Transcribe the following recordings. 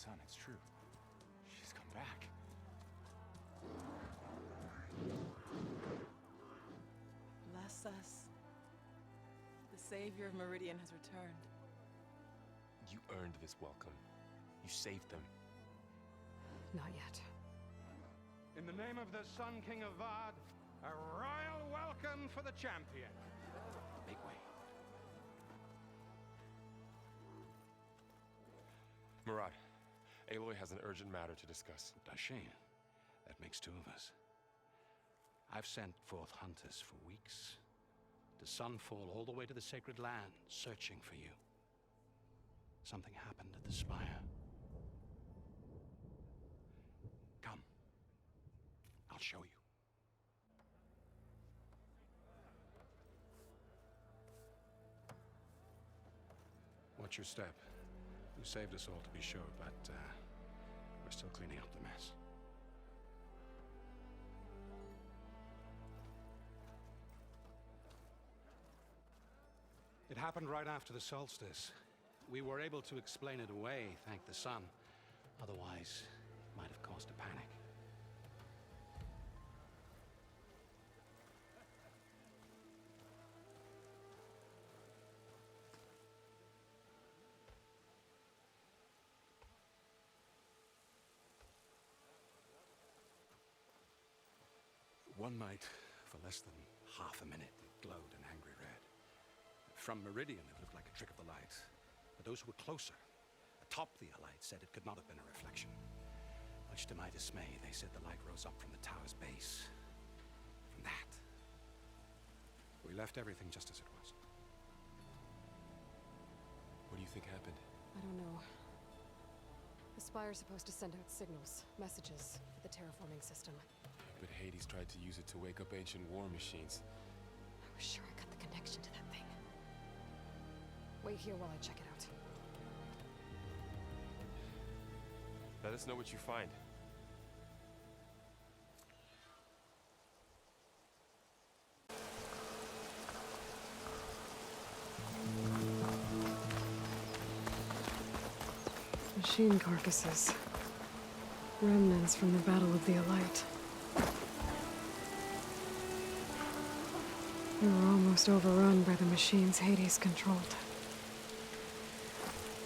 sun, it's true. She's come back. Bless us. The Savior of Meridian has returned. You earned this welcome. You saved them. Not yet. In the name of the Sun King of Vard, a royal welcome for the champion. Make way. Murad, Aloy has an urgent matter to discuss. Dashane, that makes two of us. I've sent forth hunters for weeks, to Sunfall all the way to the Sacred Land, searching for you. Something happened at the Spire. Come. I'll show you. Watch your step. You saved us all, to be sure, but we're still cleaning up the mess. It happened right after the solstice. We were able to explain it away, thank the sun. Otherwise, it might have caused a panic. One night, for less than half a minute, it glowed an angry red. From Meridian, it looked like a trick of the light. But those who were closer, atop the Allied, said it could not have been a reflection. Much to my dismay, they said the light rose up from the tower's base. From that. We left everything just as it was. What do you think happened? I don't know. The Spire's supposed to send out signals, messages, for the terraforming system. But Hades tried to use it to wake up ancient war machines. I was sure I got the connection to that thing. Wait here while I check it out. Let us know what you find. Machine carcasses. Remnants from the Battle of the Allight. We were almost overrun by the machines Hades controlled.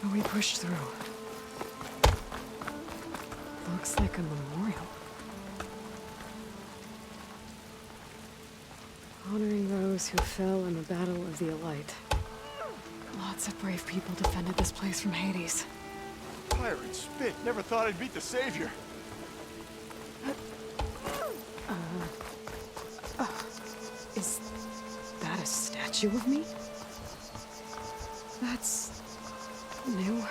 But we pushed through. Looks like a memorial. Honoring those who fell in the Battle of the Allight. Lots of brave people defended this place from Hades. Pirate spit! Never thought I'd beat the Savior! Is that a statue of me? That's new.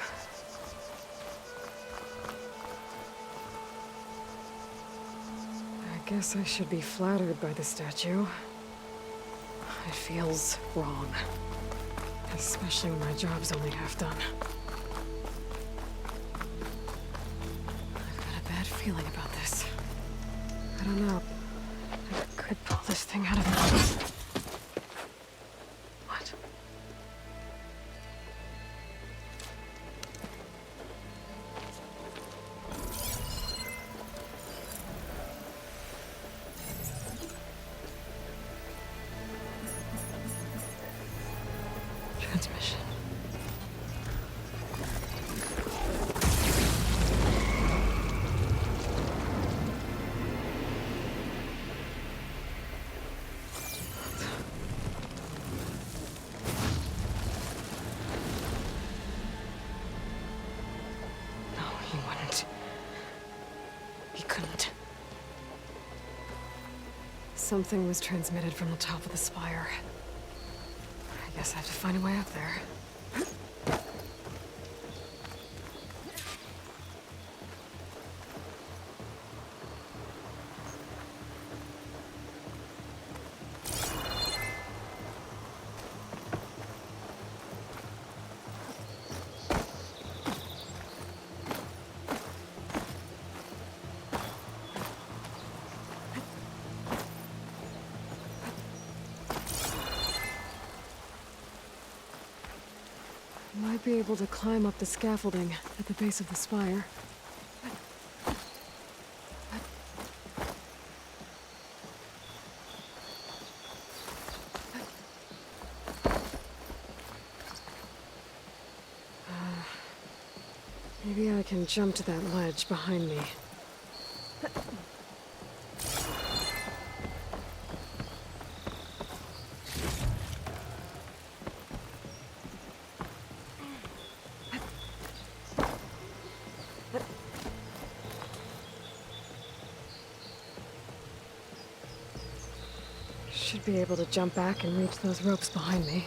I guess I should be flattered by the statue. It feels wrong. Especially when my job's only half done. I've got a bad feeling about this. I don't know. I could pull this thing out of me. What? Transmission. No, he wouldn't. He couldn't. Something was transmitted from the top of the spire. I guess I have to find a way up there. Might be able to climb up the scaffolding at the base of the spire. Maybe I can jump to that ledge behind me. Should be able to jump back and reach those ropes behind me.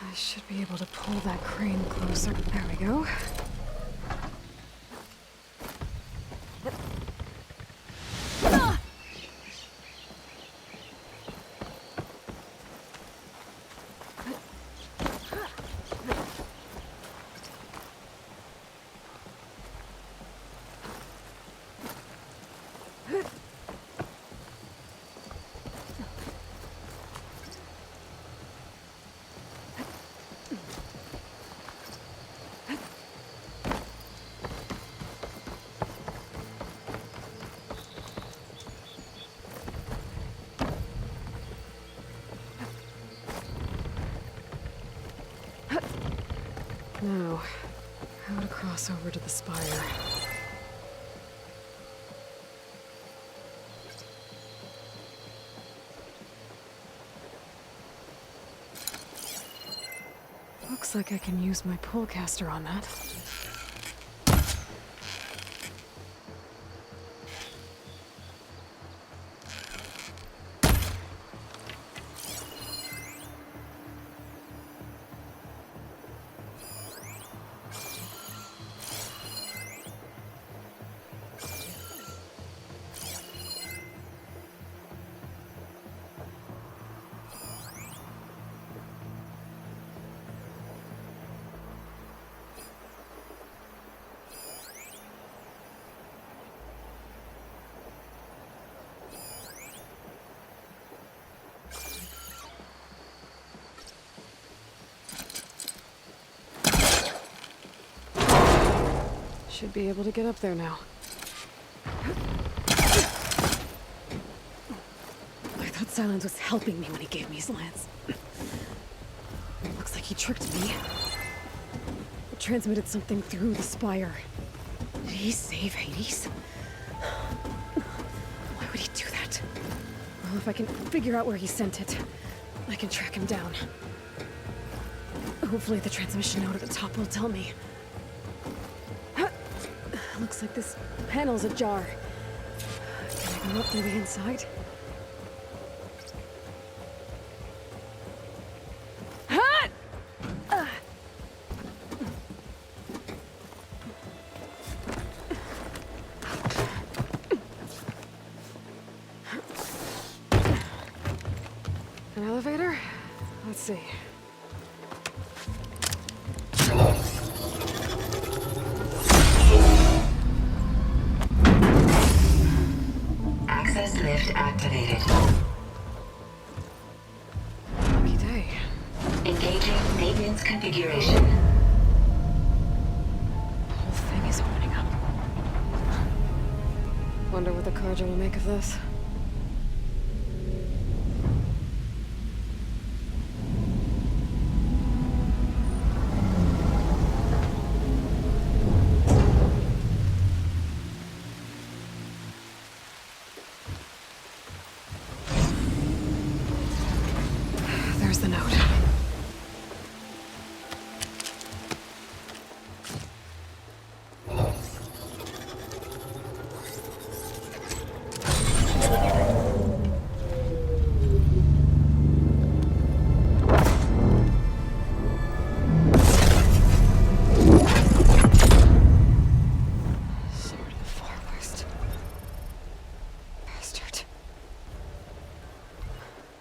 I should be able to pull that crane closer. There we go. Now, how to cross over to the spire. Looks like I can use my pullcaster on that. Should be able to get up there now. I thought Silence was helping me when he gave me his lance. Looks like he tricked me. It transmitted something through the spire. Did he save Hades? Why would he do that? Well, if I can figure out where he sent it, I can track him down. Hopefully the transmission node at the top will tell me. Looks like this panel's ajar. Can I go up through the inside? An elevator? Let's see. Access lift activated. Lucky day. Engaging maintenance configuration. The whole thing is opening up. Wonder what the Carja will make of this. There's the note.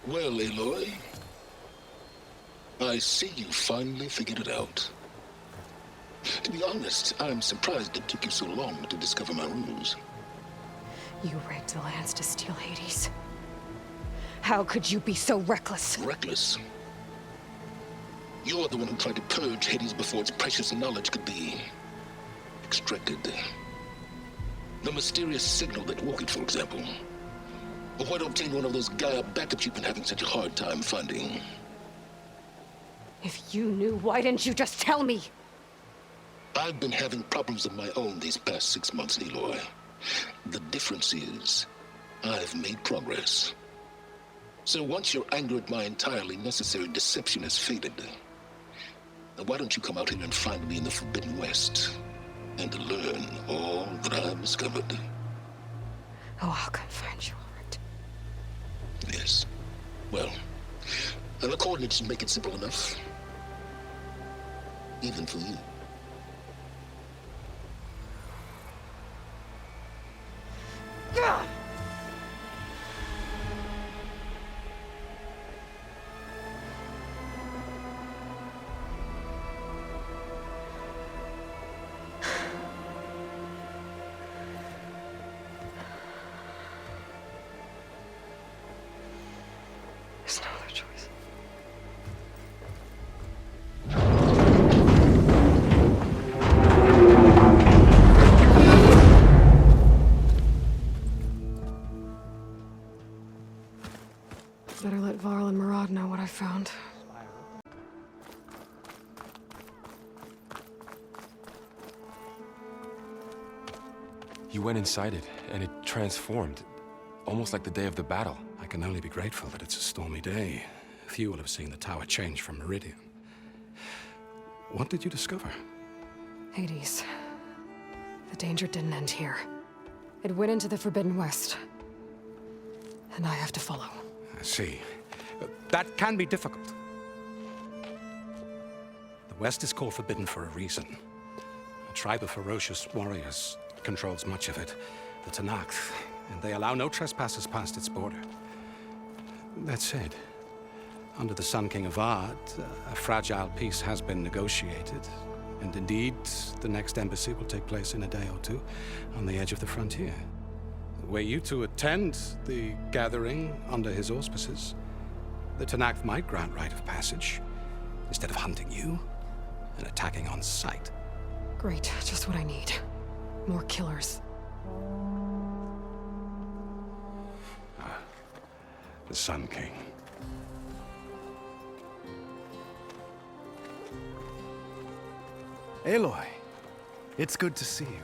Well, Aloy, I see you finally figured it out. To be honest, I'm surprised it took you so long to discover my ruse. You rigged the lands to steal Hades. How could you be so reckless? Reckless? You're the one who tried to purge Hades before its precious knowledge could be extracted. The mysterious signal that woke it, for example. Or why to obtain one of those Gaia backups you've been having such a hard time finding. If you knew, why didn't you just tell me? I've been having problems of my own these past 6 months, Aloy. The difference is, I've made progress. So once your anger at my entirely necessary deception has faded, why don't you come out here and find me in the Forbidden West, and learn all that I've discovered? Oh, I'll come find you, all right. Yes. Well, the coordinates make it simple enough. Even for you. Gah! There's no other choice. Better let Varl and Murad know what I found. You went inside it, and it transformed. Almost like the day of the battle. I can only be grateful that it's a stormy day. Few will have seen the tower change from Meridian. What did you discover? Hades. The danger didn't end here. It went into the Forbidden West. And I have to follow. I see. That can be difficult. The West is called Forbidden for a reason. A tribe of ferocious warriors controls much of it, the Tenakth, and they allow no trespassers past its border. That said, under the Sun King Avad, a fragile peace has been negotiated, and indeed, the next embassy will take place in a day or two on the edge of the frontier. Were you to attend the gathering under his auspices, the Tenakth might grant right of passage, instead of hunting you and attacking on sight. Great, just what I need. More killers. The Sun King. Aloy, it's good to see you.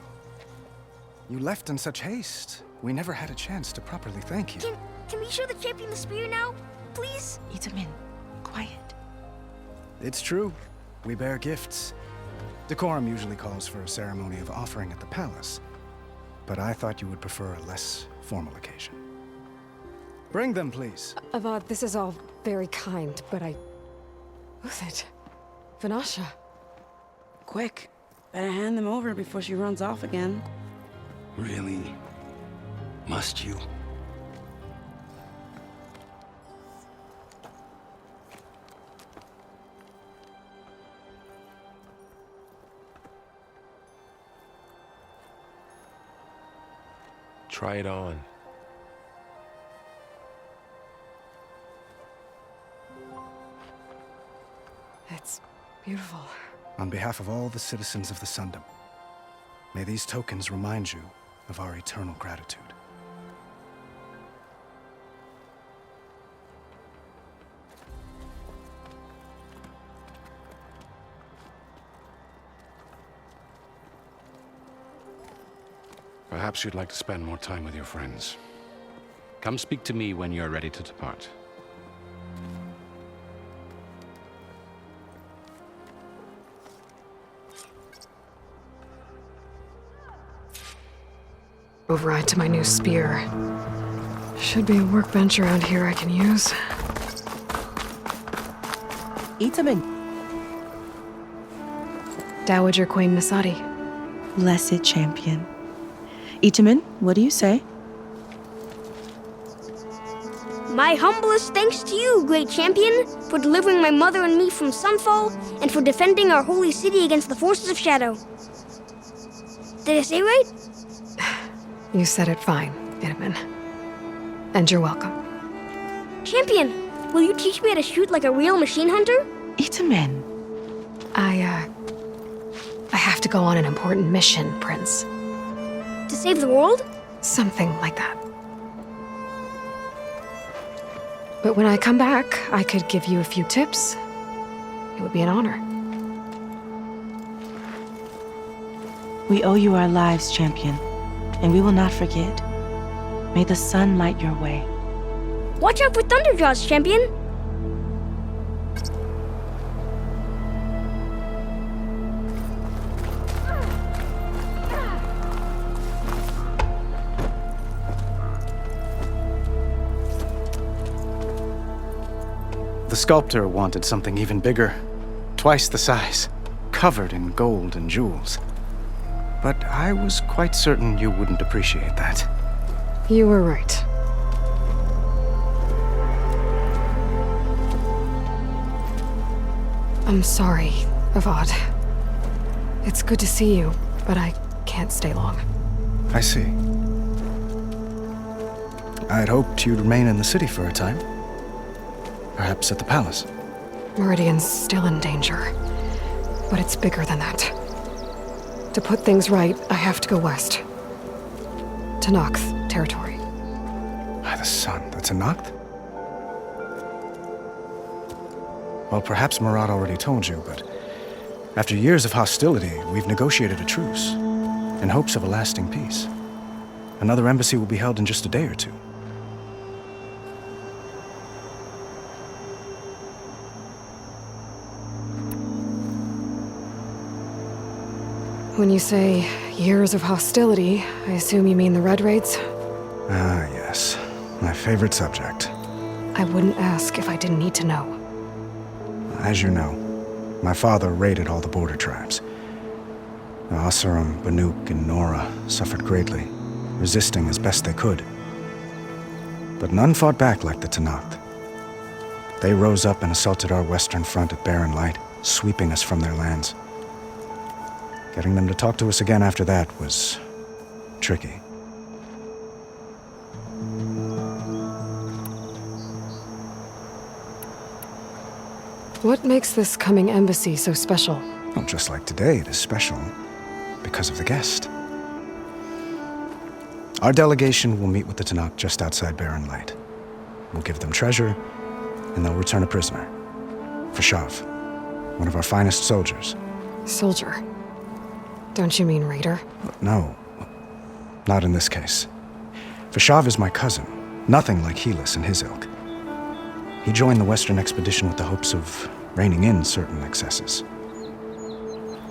You left in such haste. We never had a chance to properly thank you. Can we show the champion the spear now? Please? Itamin, quiet. It's true. We bear gifts. Decorum usually calls for a ceremony of offering at the palace, but I thought you would prefer a less formal occasion. Bring them, please. Avad, this is all very kind, but Who's it? Vanasha. Quick. Better hand them over before she runs off again. Really? Must you? Try it on. It's beautiful. On behalf of all the citizens of the Sundom, may these tokens remind you of our eternal gratitude. Perhaps you'd like to spend more time with your friends. Come speak to me when you're ready to depart. Override to my new spear. Should be a workbench around here I can use. Itamin. Dowager Queen Nasadi. Blessed champion. Itamin, what do you say? My humblest thanks to you, great champion, for delivering my mother and me from Sunfall, and for defending our holy city against the forces of Shadow. Did I say right? You said it fine, Itamen. And you're welcome. Champion, will you teach me how to shoot like a real machine hunter? Itamen. I have to go on an important mission, Prince. To save the world? Something like that. But when I come back, I could give you a few tips. It would be an honor. We owe you our lives, champion, and we will not forget. May the sun light your way. Watch out for Thunderjaws, champion! The sculptor wanted something even bigger, twice the size, covered in gold and jewels. But I was quite certain you wouldn't appreciate that. You were right. I'm sorry, Avad. It's good to see you, but I can't stay long. I see. I'd hoped you'd remain in the city for a time. Perhaps at the palace. Meridian's still in danger, but it's bigger than that. To put things right, I have to go west. To Noct territory. By the sun, that's a Noct? Well, perhaps Marat already told you, but after years of hostility, we've negotiated a truce in hopes of a lasting peace. Another embassy will be held in just a day or two. When you say years of hostility, I assume you mean the Red Raids? Ah, yes. My favorite subject. I wouldn't ask if I didn't need to know. As you know, my father raided all the border tribes. The Oseram, Banuk, and Nora suffered greatly, resisting as best they could. But none fought back like the Tenakth. They rose up and assaulted our western front at Barren Light, sweeping us from their lands. Getting them to talk to us again after that was tricky. What makes this coming embassy so special? Well, just like today, it is special because of the guest. Our delegation will meet with the Tenakth just outside Barren Light. We'll give them treasure, and they'll return a prisoner. Fashav, one of our finest soldiers. Soldier? Don't you mean raider? No, not in this case. Fashav is my cousin, nothing like Helis and his ilk. He joined the Western expedition with the hopes of reining in certain excesses.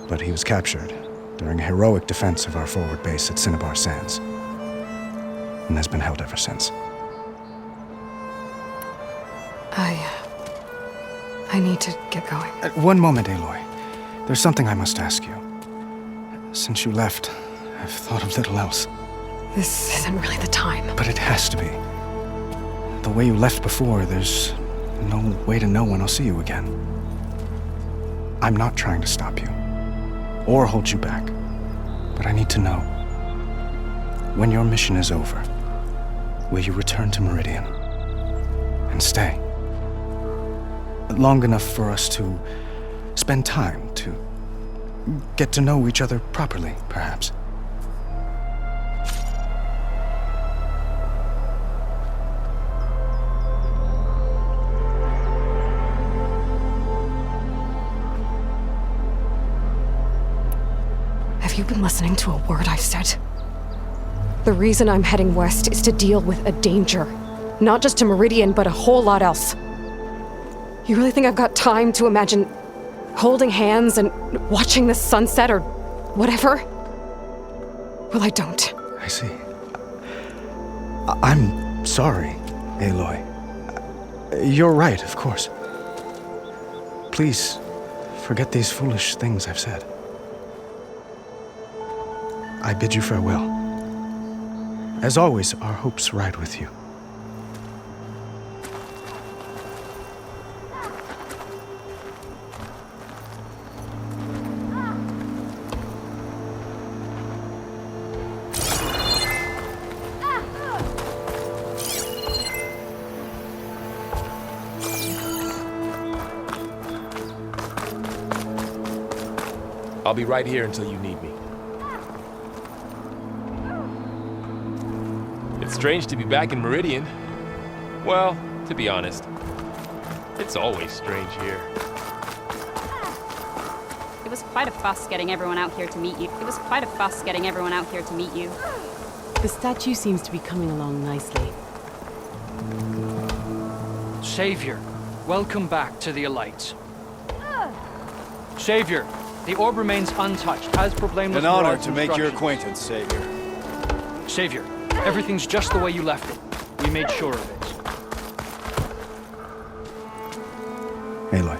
But he was captured during a heroic defense of our forward base at Cinnabar Sands, and has been held ever since. I need to get going. One moment, Aloy. There's something I must ask you. Since you left, I've thought of little else. This isn't really the time. But it has to be. The way you left before, there's no way to know when I'll see you again. I'm not trying to stop you, or hold you back. But I need to know. When your mission is over, will you return to Meridian? And stay? Long enough for us to spend time, to get to know each other properly, perhaps. Have you been listening to a word I've said? The reason I'm heading west is to deal with a danger. Not just to Meridian, but a whole lot else. You really think I've got time to imagine holding hands and watching the sunset or whatever? Well, I don't. I see. I'm sorry, Aloy. You're right, of course. Please, forget these foolish things I've said. I bid you farewell. As always, our hopes ride with you. I'll be right here until you need me. It's strange to be back in Meridian. Well, to be honest, it's always strange here. It was quite a fuss getting everyone out here to meet you. The statue seems to be coming along nicely. Savior, welcome back to the Alights. Savior, the orb remains untouched, as per Blameless An honor Maraud's to make your instructions. acquaintance, Savior. Savior, everything's just the way you left it. We made sure of it. Aloy,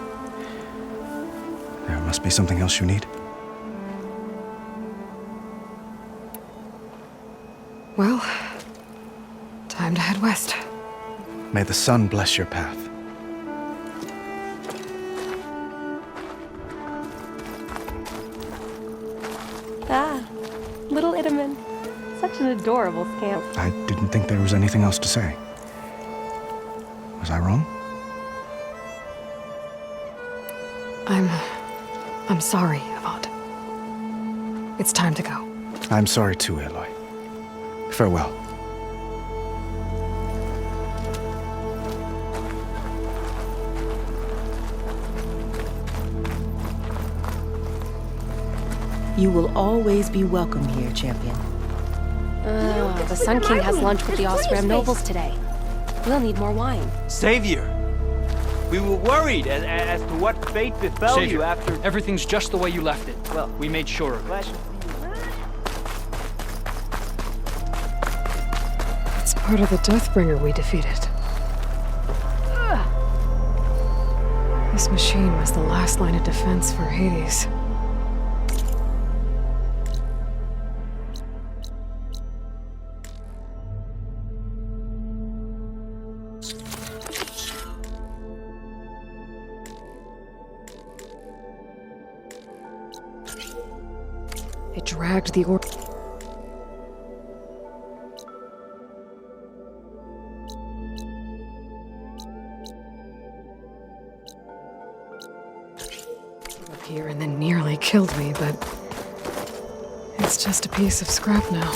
there must be something else you need. Well, time to head west. May the sun bless your path. Ah, little Itamen. Such an adorable scamp. I didn't think there was anything else to say. Was I wrong? I'm sorry, Avad. It's time to go. I'm sorry too, Aloy. Farewell. You will always be welcome here, champion. The Sun King has lunch with the Osram nobles today. We'll need more wine. Savior! We were worried as to what fate befell Savior, you after... everything's just the way you left it. Well, we made sure of it. It's part of the Deathbringer we defeated. This machine was the last line of defense for Hades. It dragged the orb. Up here and then nearly killed me, but it's just a piece of scrap now.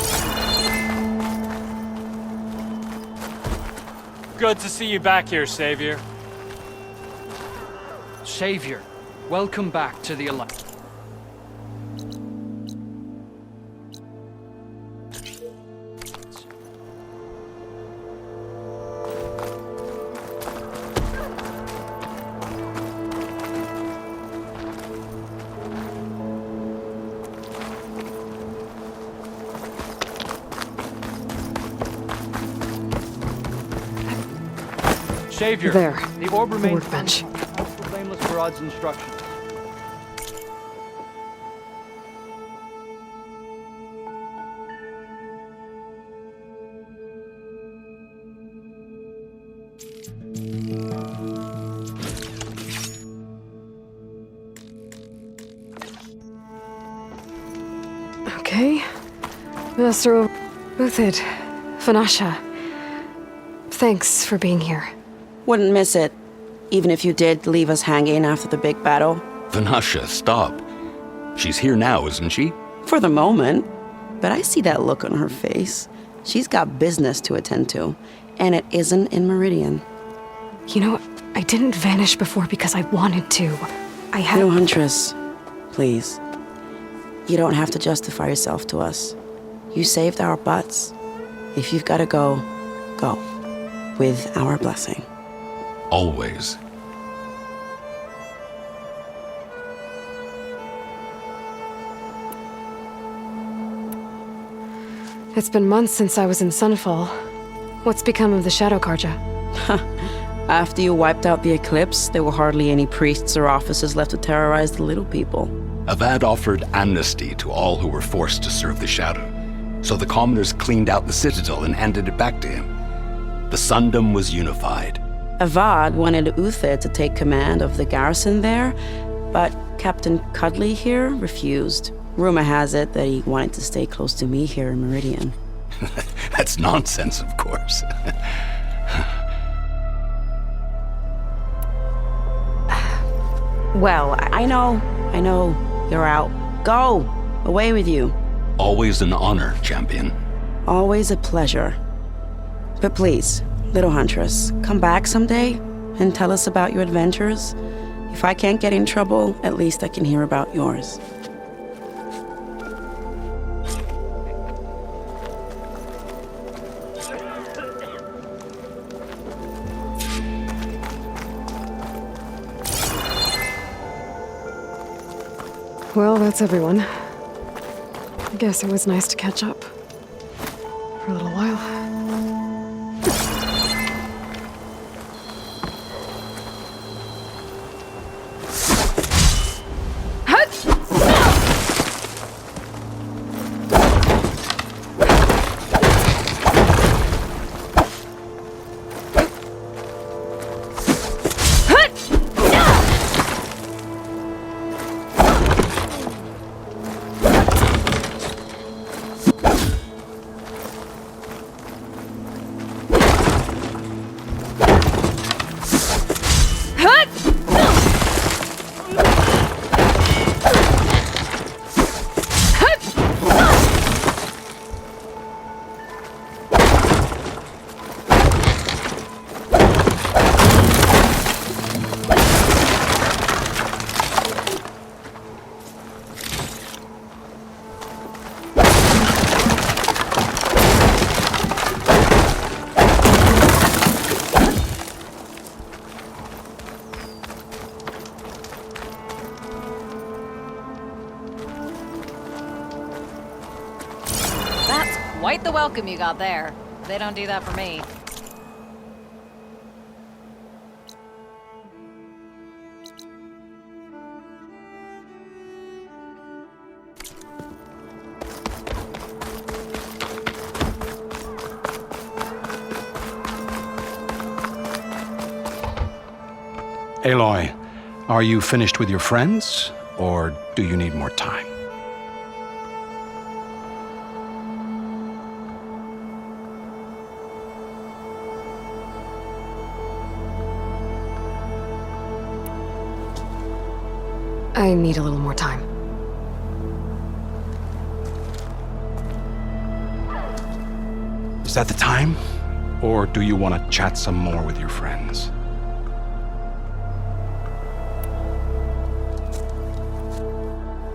Good to see you back here, Savior. Savior, welcome back to the Alight. Savior, There. the orb remains Workbench. as per Blameless Maraud's instructions. Okay. Master Uthid, Vanasha. Thanks for being here. Wouldn't miss it, even if you did leave us hanging after the big battle. Vanasha, stop. She's here now, isn't she? For the moment. But I see that look on her face. She's got business to attend to, and it isn't in Meridian. You know, I didn't vanish before because I wanted to. I had... No, Huntress. Please. You don't have to justify yourself to us. You saved our butts. If you've got to go, go. With our blessing. Always. It's been months since I was in Sunfall. What's become of the Shadow Karja? After you wiped out the Eclipse, there were hardly any priests or officers left to terrorize the little people. Avad offered amnesty to all who were forced to serve the Shadow, so the commoners cleaned out the Citadel and handed it back to him. The Sundom was unified. Avad wanted Uthid to take command of the garrison there, but Captain Cudley here refused. Rumor has it that he wanted to stay close to me here in Meridian. That's nonsense, of course. Well, I know, you're out Go! Away with you. Always an honor, champion. Always a pleasure. But please, little huntress, come back someday and tell us about your adventures. If I can't get in trouble, at least I can hear about yours. Well, that's everyone. I guess it was nice to catch up. For a little while. Quite the welcome you got there. They don't do that for me. Aloy, are you finished with your friends, or do you need more time? I need a little more time. Is that the time? Or do you want to chat some more with your friends?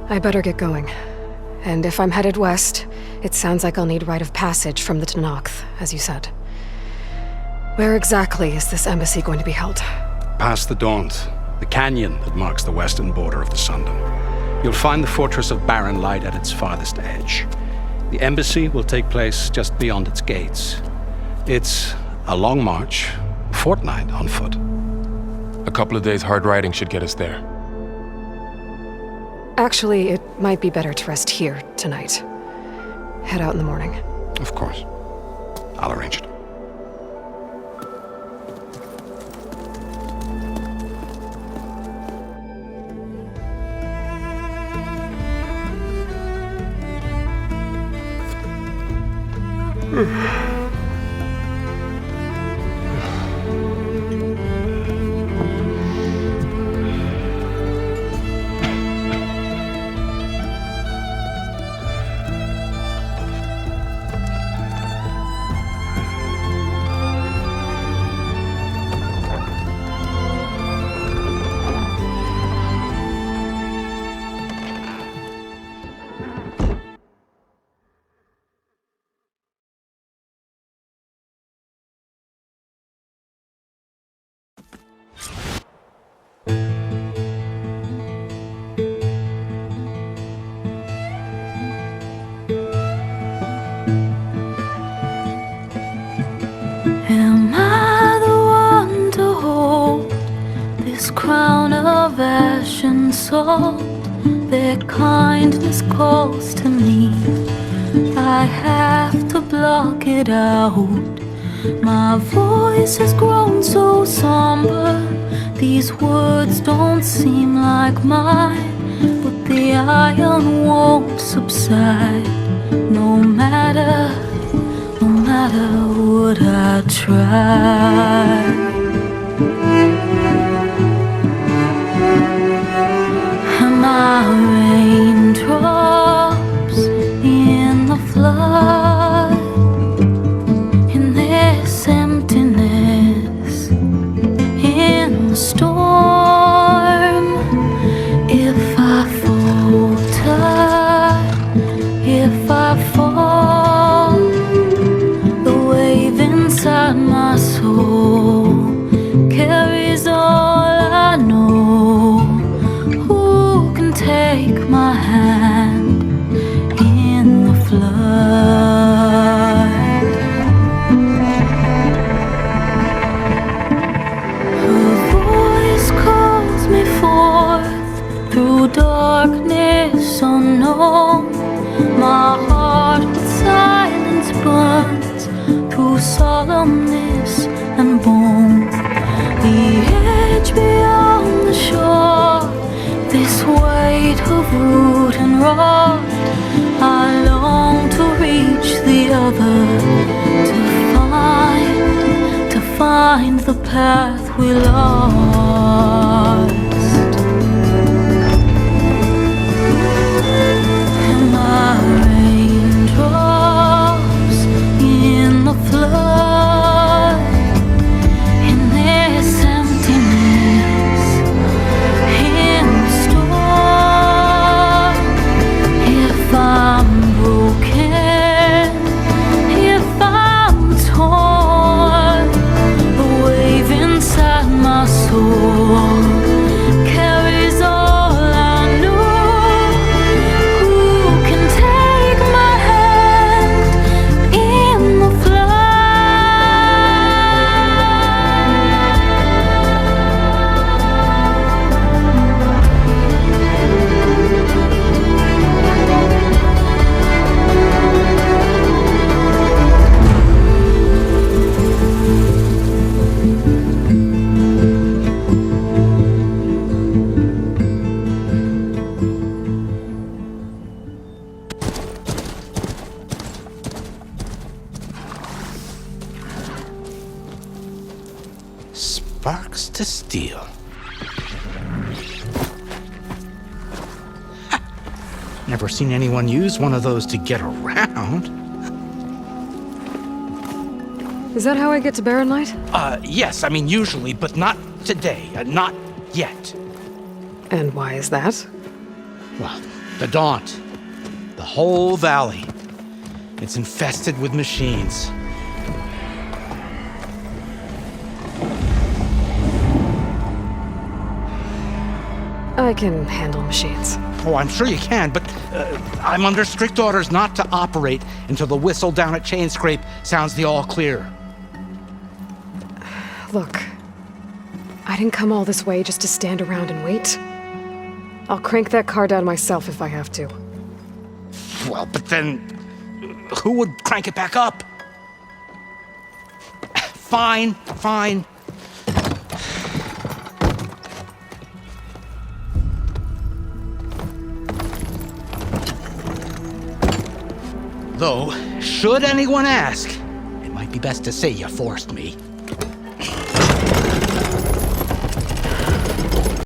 I better get going. And if I'm headed west, it sounds like I'll need rite of passage from the Tenakth, as you said. Where exactly is this embassy going to be held? Past the Daunt, the canyon that marks the western border of the Sundom. You'll find the fortress of Barren Light at its farthest edge. The embassy will take place just beyond its gates. It's a long march, a fortnight on foot. A couple of days hard riding should get us there. Actually, it might be better to rest here tonight. Head out in the morning. Of course. I'll arrange it. Am I the one to hold this crown of ash and salt? Their kindness calls to me. I have to block it out. My voice has grown so somber. These words don't seem like mine, but the iron won't subside. No matter what I try. Am I a raindrop find the path we lost. And my raindrops in the flood, in this emptiness, in the storm. If I'm broken, if I'm torn, the wave inside my soul carries all I know. Who can take my hand in the Sparks to steel. Ha! Never seen anyone use one of those to get around. Is that how I get to Barren Light? Yes, I mean usually, but not today. Not yet. And why is that? Well, the Daunt. The whole valley. It's infested with machines. I can handle machines. Oh, I'm sure you can, but I'm under strict orders not to operate until the whistle down at Chainscrape sounds the all clear. Look, I didn't come all this way just to stand around and wait. I'll crank that car down myself if I have to. Well, but then who would crank it back up? Fine, fine. Though, should anyone ask, it might be best to say you forced me.